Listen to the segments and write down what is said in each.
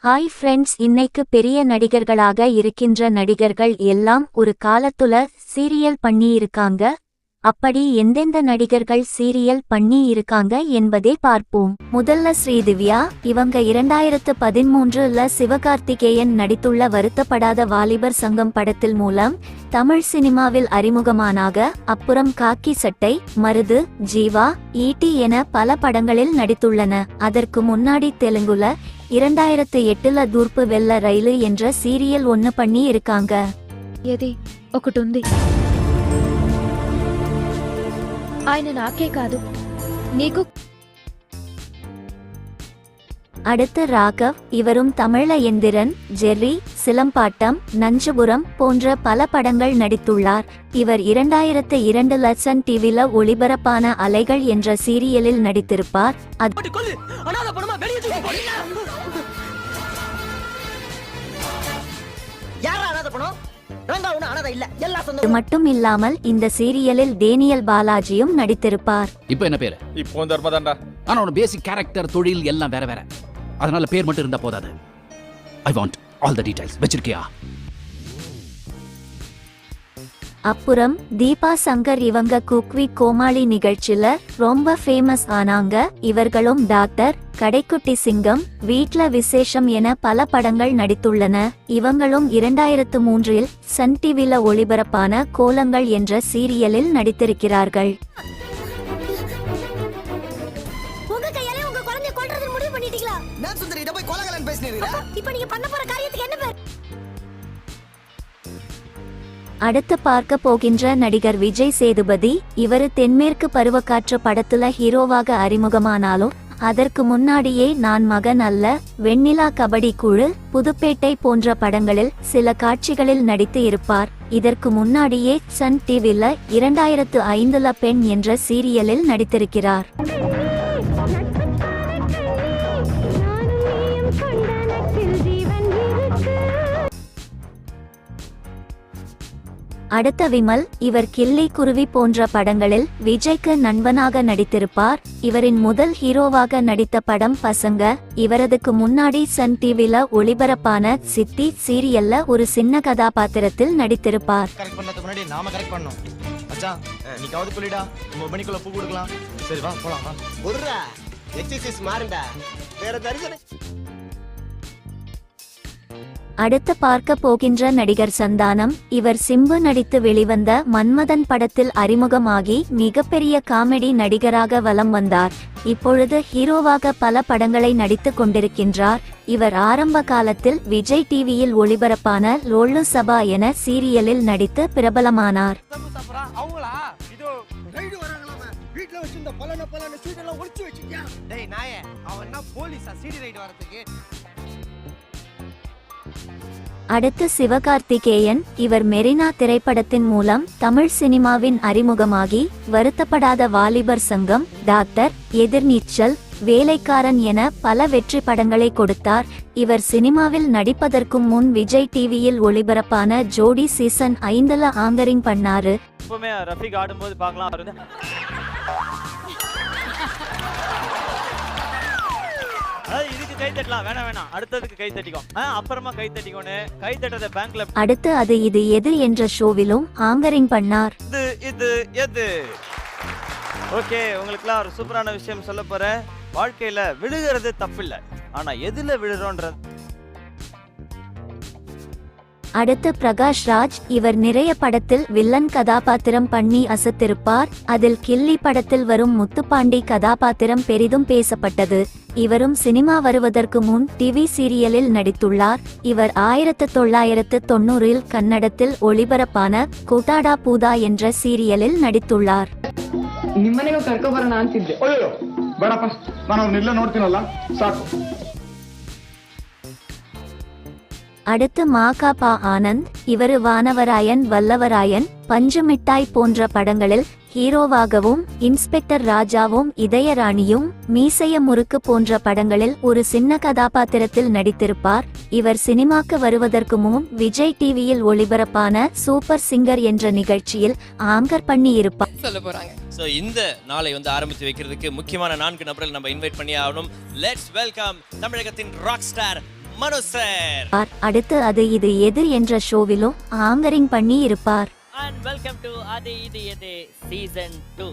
Hi friends, இன்னைக்கு பெரிய நடிகர்களாக இருக்கின்ற நடிகர்கள் எல்லாம் ஒரு காலத்துல சீரியல் பண்ணி இருக்காங்க. அப்படி எந்தெந்த நடிகர்கள் சீரியல் பண்ணி இருக்காங்க என்பதே பார்ப்போம். முதல்ல ஸ்ரீதிவ்யா. இவங்க 2013ல சிவகார்த்திகேயன் நடித்துள்ள வருத்தப்படாத வாலிபர் சங்கம் படத்தில் மூலம் தமிழ் சினிமாவில் அறிமுகமானாக. அப்புறம் காக்கி சட்டை, மருது, ஜீவா, ஈட்டி என பல படங்களில் நடித்துள்ளன. அதற்கு முன்னாடி தெலுங்குல 2008ல தூர்ப்பு வெள்ள ரயிலு என்ற சீரியல் ஒன்னு பண்ணி இருக்காங்க. ఏది ఒకటి ఉంది. ఆయన నాకే కాదు నీకు. அடுத்து ராகவ். இவரும் தமிழ எந்திரன், ஜெர்ரி, சிலம்பாட்டம், நஞ்சுபுரம் போன்ற பல படங்கள் நடித்துள்ளார். இவர் 2002ல சன் டிவில ஒளிபரப்பான அலைகள் என்ற சீரியலில் நடித்திருப்பார். அது மட்டும் இல்லாமல் இந்த சீரியலில் டேனியல் பாலாஜியும் நடித்திருப்பார். இப்போ என்ன பேரு? இப்போ தர்மதாண்டா. ஆனா ஒரு பேசிக் கேரக்டர், தொழில் எல்லாம் வேற வேற. அதனால பேர் மட்டும் இருந்தா போதாது. I want all the details. வெச்சிருக்கியா? அப்புறம் தீபா சங்கர். இவங்க குக்வி கோமாளி நிகழ்ச்சியில ரொம்ப ஃபேமஸ் ஆனாங்க. இவர்களும் டாக்டர், கடைக்குட்டி சிங்கம், வீட்ல விசேஷம் என பல படங்கள் நடித்துள்ளன. இவங்களும் 2003இல் சன் டிவில ஒளிபரப்பான கோலங்கள் என்ற சீரியலில் நடித்திருக்கிறார்கள். அடுத்து பார்க்க போகின்ற நடிகர் விஜய் சேதுபதி. இவரு தென்மேற்கு பருவக்காற்று படத்துல ஹீரோவாக அறிமுகமானாலும் அதற்கு முன்னாடியே நான் மகன் அல்ல, வெண்ணிலா கபடி குழு, புதுப்பேட்டை போன்ற படங்களில் சில காட்சிகளில் நடித்து இருப்பார். இதற்கு முன்னாடியே சன் டிவில 2005ல பெண் என்ற சீரியலில் நடித்திருக்கிறார். அடுத்த விமல். இவர் கில்லி, குருவி போன்ற படங்களில் விஜய்க்கு நண்பனாக நடித்திருப்பார். இவரின் முதல் ஹீரோவாக நடித்த படம் பசங்க. இவரதுக்கு முன்னாடி சன் டிவில ஒளிபரப்பான சித்தி சீரியல்ல ஒரு சின்ன கதாபாத்திரத்தில் நடித்திருப்பார். அடுத்து பார்க்க போகின்ற நடிகர் சந்தானம். இவர் சிம்பு நடித்து வெளிவந்த மன்மதன் படத்தில் அறிமுகமாகி மிகப்பெரிய காமெடி நடிகராக வலம் வந்தார். இப்பொழுது ஹீரோவாக பல படங்களை நடித்து கொண்டிருக்கின்றார். இவர் ஆரம்ப காலத்தில் விஜய் டிவியில் ஒளிபரப்பான லோல்லு சபா என சீரியலில் நடித்து பிரபலமானார். அடுத்து சிவகார்த்திகேயன். இவர் மெரினா திரைப்படத்தின் மூலம் தமிழ் சினிமாவின் அறிமுகமாகி வருத்தப்படாத வாலிபர் சங்கம், டாக்டர், எதிர்நீச்சல், வேலைக்காரன் என பல வெற்றி படங்களை கொடுத்தார். இவர் சினிமாவில் நடிப்பதற்கு முன் விஜய் டிவியில் ஒளிபரப்பான ஜோடி சீசன் 5ல ஆங்கரிங் பண்ணாரு. அடுத்து அது இது எது என்ற ஷோவிலும் ஆங்கரிங் பண்ணார். ஓகே, உங்களுக்குலாம் ஒரு சூப்பரான விஷயம் சொல்ல போறேன். வாழ்க்கையில விழுகிறது தப்பில்லை, ஆனா எதுல விழுறோன்றது. அடுத்து பிரகாஷ் ராஜ். இவர் நிறைய படத்தில் வில்லன் கதாபாத்திரம் பண்ணி அசத்திருப்பார். அதில் கில்லி படத்தில் வரும் முத்துப்பாண்டி கதாபாத்திரம் பெரிதும் பேசப்பட்டது. இவரும் சினிமா வருவதற்கு முன் டிவி சீரியலில் நடித்துள்ளார். இவர் 1990இல் கன்னடத்தில் ஒளிபரப்பான கூட்டாடா பூதா என்ற சீரியலில் நடித்துள்ளார். அடுத்து மாகாபா ஆனந்த். இவரு வானவராயன், வல்லவராயன், பஞ்சு மிட்டாய் போன்ற படங்களில் ஹீரோவாகவும், இன்ஸ்பெக்டர் ராஜாவும், இதயராணியும், மீசைய முறுக்கு போன்ற படங்களில் ஒரு சின்ன கதாபாத்திரத்தில் நடித்திருப்பார். இவர் சினிமாக்கு வருவதற்கு முன் விஜய் டிவியில் ஒளிபரப்பான சூப்பர் சிங்கர் என்ற நிகழ்ச்சியில் ஆங்கர் பண்ணி இருப்பார். சொல்ல போறாங்க. சோ இந்த நாளை ஆரம்பித்து வைக்கிறதுக்கு முக்கியமான 4 நபர்கள் நம்ம இன்வைட் பண்ணி ஆகணும். லெட்ஸ் வெல்கம் தமிழகத்தின் ராக் ஸ்டார் மனோஜ் சார். அடுத்து அது இது எது என்ற ஷோவிலும் ஆங்கரிங் பண்ணி இருப்பார். And welcome to Adi Idi Ede Season 2.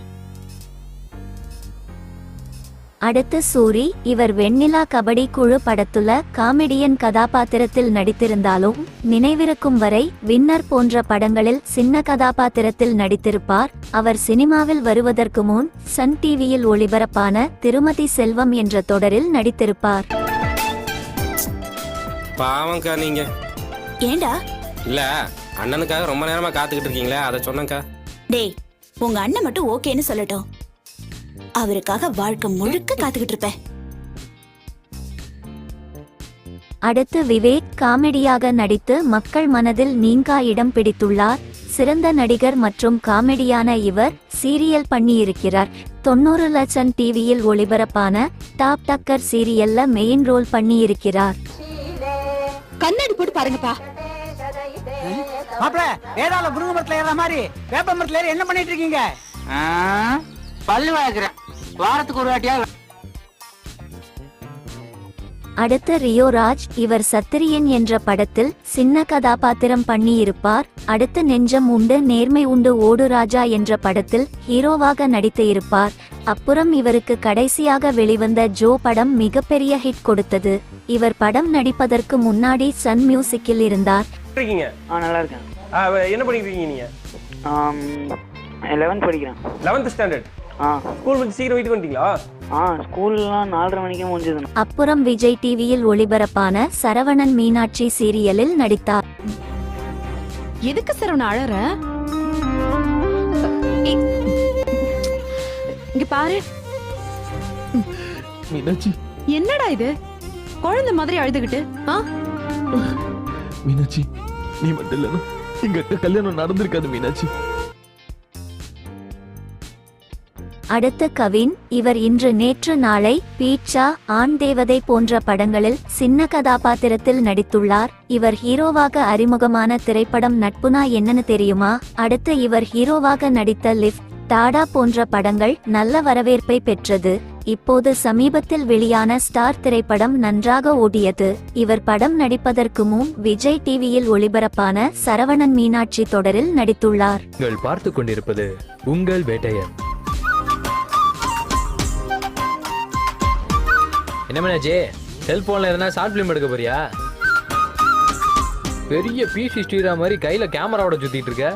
அடுத்து சூரி. இவர் வெண்ணிலா கபடி குழு படத்துல காமெடியன் கதாபாத்திரத்தில் நடித்திருந்தாலும் நினைவிருக்கும் வரை வின்னர் போன்ற படங்களில் சின்ன கதாபாத்திரத்தில் நடித்திருப்பார். அவர் சினிமாவில் வருவதற்கு முன் சன் டிவியில் ஒளிபரப்பான திருமதி செல்வம் என்ற தொடரில் நடித்திருப்பார். பாவம்க்கா நீங்க. ஏண்டா? இல்ல அண்ணனுக்காக ரொம்ப நேரமா காத்துக்கிட்டு இருக்கீங்களே, அதை சொன்னேன்க்கா. டேய், உங்க அண்ணன் மட்டும் ஓகேன்னு சொல்லட்டும். அவருக்காக வாழ்க்கை முழுக்க காத்துக்கிட்டு இருப்பேன். அடுத்து விவேக். காமெடியாக நடித்து மக்கள் மனதில் நீங்கா இடம் பிடித்துள்ளார். சிறந்த நடிகர் மற்றும் காமெடியான இவர் சீரியல் பண்ணியிருக்கிறார். 90 லட்சம் டிவியில் ஒளிபரப்பான டாப் டக்கர் சீரியல்ல மெயின் ரோல் பண்ணியிருக்கிறார். கண்ணாடி போட்டு பாருங்கப்பா. மாப்ள, வேதாள முருங்கை மரத்துல ஏற மாதிரி வேப்ப மரத்துல ஏறி என்ன பண்ணிட்டு இருக்கீங்க? பல்லு வளர்க்குறேன். வாரத்துக்கு ஒரு வாட்டியா. அடுத்து ரியோ ராஜ். இவர் சத்திரியன் என்ற படத்தில் சின்ன கதாபாத்திரம் பண்ணியிருப்பார். அடுத்து நெஞ்சம் உண்டு நேர்மை உண்டு ஓடு ராஜா என்ற படத்தில் ஹீரோவாக நடித்து இருப்பார். அப்புறம் இவருக்கு கடைசியாக வெளிவந்த ஜோ படம் மிகப்பெரிய ஹிட் கொடுத்தது. இவர் படம் நடிப்பதற்கு முன்னாடி சன் மியூசிக்கில் இருந்தார். நல்லா இருக்கேன். என்ன படிக்கிறீங்க நீங்க? 11th படிக்கிறேன். 11th standard. ஸ்கூல் முடிச்சு சீக்கிரம் வீட்டுக்கு வந்துட்டீங்களா? ஸ்கூல்லாம் 4:30 மணிக்கே முடிஞ்சது. அப்புறம் விஜய் டிவியில் ஒளிபரப்பான சரவணன் மீனாட்சி சீரியலில் நடித்தார். எதுக்கு சரவண அழற? இங்க பாரு. மீனாட்சி, என்னடா இது? குழந்தை மாதிரி அழுதுகிட்டு. மீனாட்சி, நீ மட்டும் இல்லைன்னா எங்க கல்யாணம் நடந்திருக்காது மீனாட்சி. அடுத்து கவின். இவர் இன்று நேற்று நாளை பீட்சா ஆண் தேவதை போன்ற படங்களில் சின்ன கதாபாத்திரத்தில் நடித்துள்ளார். இவர் ஹீரோவாக அறிமுகமான திரைப்படம் நட்புனா என்னன்னு தெரியுமா? அடுத்து இவர் ஹீரோவாக நடித்த லிஃப்ட், டாடா போன்ற படங்கள் நல்ல வரவேற்பை பெற்றது. இப்போது சமீபத்தில் வெளியான ஸ்டார் திரைப்படம் நன்றாக ஓடியது. இவர் படம் நடிப்பதற்கு முன் விஜய் டிவியில் ஒளிபரப்பான சரவணன் மீனாட்சி தொடரில் நடித்துள்ளார். நீங்கள் பார்த்து கொண்டிருப்பது உங்கள் வேட்டையன். என்ன மீனாட்சி, செல்போன்ல எதனா ஷார்ட் பிலிம் எடுக்க போறியா? பெரிய பிசி ஸ்ரீராம் மாதிரி கையில கேமராவோட சுத்திட்டு இருக்க.